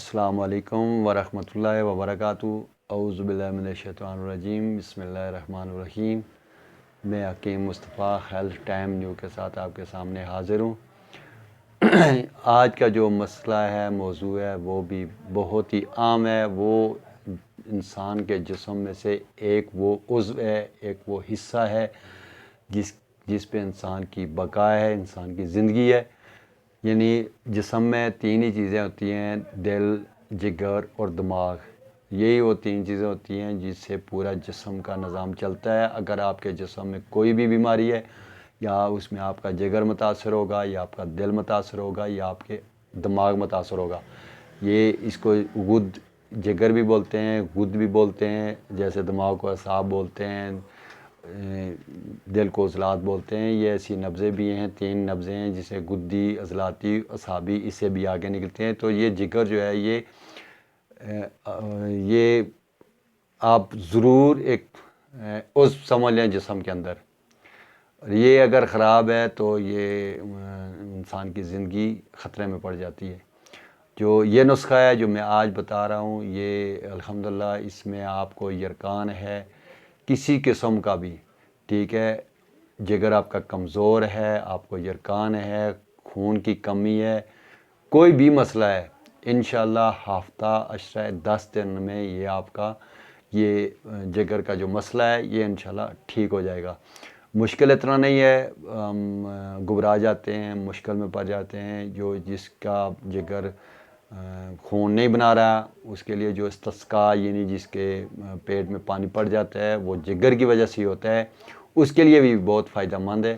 السلام علیکم ورحمۃ اللہ وبرکاتہ۔ اعوذ باللہ من الشیطان الرجیم، بسم اللہ الرحمن الرحیم۔ میں حکیم مصطفیٰ ہیلتھ ٹائم نیو کے ساتھ آپ کے سامنے حاضر ہوں۔ آج کا جو مسئلہ ہے، موضوع ہے، وہ بھی بہت ہی عام ہے۔ وہ انسان کے جسم میں سے ایک وہ عضو ہے، ایک وہ حصہ ہے جس پہ انسان کی بقا ہے، انسان کی زندگی ہے۔ یعنی جسم میں تین ہی چیزیں ہوتی ہیں: دل، جگر اور دماغ۔ یہی وہ تین چیزیں ہوتی ہیں جس سے پورا جسم کا نظام چلتا ہے۔ اگر آپ کے جسم میں کوئی بھی بیماری ہے، یا اس میں آپ کا جگر متاثر ہوگا، یا آپ کا دل متاثر ہوگا، یا آپ کے دماغ متاثر ہوگا۔ اس کو جگر بھی بولتے ہیں، غد بھی بولتے ہیں، جیسے دماغ کو اعصاب بولتے ہیں، دل کو عضلات بولتے ہیں۔ یہ ایسی نبضیں بھی ہیں، تین نبضیں ہیں، جسے گدی، عضلاتی، اعصابی، اس سے بھی آگے نکلتے ہیں۔ تو یہ جگر جو ہے، یہ آپ ضرور ایک عضو سمجھ لیں جسم کے اندر۔ یہ اگر خراب ہے تو یہ انسان کی زندگی خطرے میں پڑ جاتی ہے۔ جو یہ نسخہ ہے جو میں آج بتا رہا ہوں، یہ الحمدللہ اس میں آپ کو یرقان ہے کسی قسم کا بھی، ٹھیک ہے۔ جگر آپ کا کمزور ہے، آپ کو یرقان ہے، خون کی کمی ہے، کوئی بھی مسئلہ ہے، انشاءاللہ ہفتہ عشرہ 10 دن میں یہ آپ کا یہ جگر کا جو مسئلہ ہے، یہ انشاءاللہ ٹھیک ہو جائے گا۔ مشکل اتنا نہیں ہے، گھبرا جاتے ہیں، مشکل میں پڑ جاتے ہیں۔ جس کا جگر خون نہیں بنا رہا، اس کے لیے جو استسقاء، یعنی جس کے پیٹ میں پانی پڑ جاتا ہے، وہ جگر کی وجہ سے ہوتا ہے، اس کے لیے بھی بہت فائدہ مند ہے۔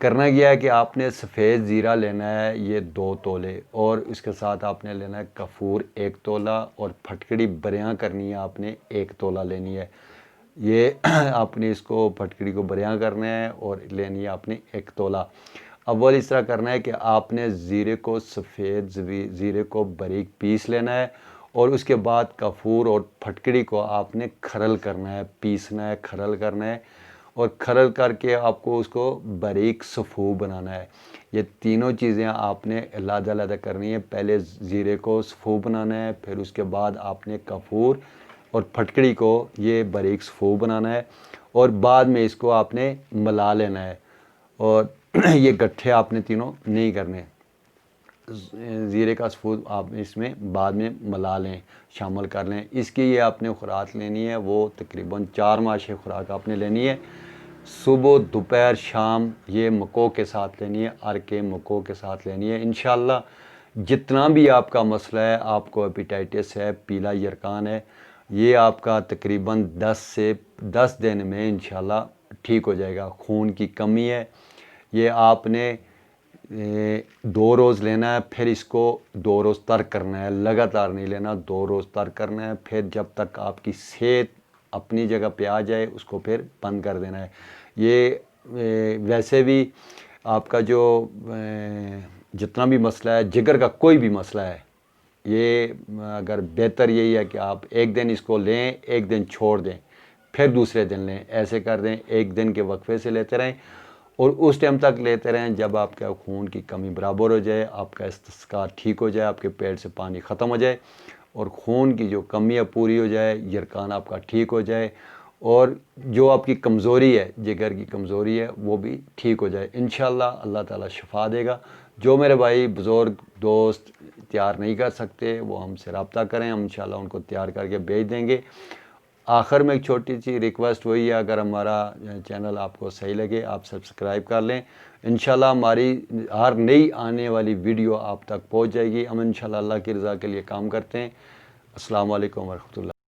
کرنا کیا ہے کہ آپ نے سفید زیرہ لینا ہے، یہ 2 تولے، اور اس کے ساتھ آپ نے لینا ہے کافور 1 تولہ، اور پھٹکڑی بریاں کرنی ہے آپ نے 1 تولہ لینی ہے۔ یہ آپ نے اس کو پھٹکڑی کو بریاں کرنا ہے اور لینی ہے آپ نے 1 تولہ۔ اول اس طرح کرنا ہے کہ آپ نے سفید زیرے کو باریک پیس لینا ہے، اور اس کے بعد کافور اور پھٹکڑی کو آپ نے کھرل کرنا ہے، پیسنا ہے، کھرل کرنا ہے، اور کھرل کر کے آپ کو اس کو باریک صفو بنانا ہے۔ یہ تینوں چیزیں آپ نے علیحدہ علیحدہ کرنی ہے۔ پہلے زیرے کو صفو بنانا ہے، پھر اس کے بعد آپ نے کافور اور پھٹکڑی کو یہ باریک صفو بنانا ہے، اور بعد میں اس کو آپ نے ملا لینا ہے۔ اور یہ گٹھے آپ نے تینوں نہیں کرنے، زیرے کا صفو آپ اس میں بعد میں ملا لیں، شامل کر لیں۔ اس کی یہ آپ نے خوراک لینی ہے، وہ تقریباً 4 ماشے خوراک آپ نے لینی ہے۔ صبح، دوپہر، شام یہ مکو کے ساتھ لینی ہے، کے مکو کے ساتھ لینی ہے۔ انشاءاللہ جتنا بھی آپ کا مسئلہ ہے، آپ کو ہیپیٹائٹس ہے، پیلا یرقان ہے، یہ آپ کا تقریباً 10 دن میں انشاءاللہ ٹھیک ہو جائے گا۔ خون کی کمی ہے، یہ آپ نے 2 روز لینا ہے، پھر اس کو 2 روز ترک کرنا ہے، لگاتار نہیں لینا، 2 روز ترک کرنا ہے، پھر جب تک آپ کی صحت اپنی جگہ پہ آ جائے اس کو پھر بند کر دینا ہے۔ یہ ویسے بھی آپ کا جو جتنا بھی مسئلہ ہے، جگر کا کوئی بھی مسئلہ ہے، یہ اگر بہتر یہی ہے کہ آپ 1 دن اس کو لیں، 1 دن چھوڑ دیں، پھر دوسرے دن لیں، ایسے کر دیں، 1 دن کے وقفے سے لیتے رہیں، اور اس ٹائم تک لیتے رہیں جب آپ کا خون کی کمی برابر ہو جائے، آپ کا استسقاء ٹھیک ہو جائے، آپ کے پیٹ سے پانی ختم ہو جائے، اور خون کی جو کمی ہے پوری ہو جائے، یرقان آپ کا ٹھیک ہو جائے، اور جو آپ کی کمزوری ہے، جگر کی کمزوری ہے، وہ بھی ٹھیک ہو جائے۔ انشاءاللہ اللہ تعالیٰ شفا دے گا۔ جو میرے بھائی، بزرگ، دوست تیار نہیں کر سکتے، وہ ہم سے رابطہ کریں، ہم انشاءاللہ ان کو تیار کر کے بھیج دیں گے۔ آخر میں ایک چھوٹی سی ریکویسٹ وہی ہے، اگر ہمارا چینل آپ کو صحیح لگے، آپ سبسکرائب کر لیں۔ انشاءاللہ ہماری ہر نئی آنے والی ویڈیو آپ تک پہنچ جائے گی۔ ہم انشاءاللہ اللہ کی رضا کے لیے کام کرتے ہیں۔ السلام علیکم ورحمۃ اللہ۔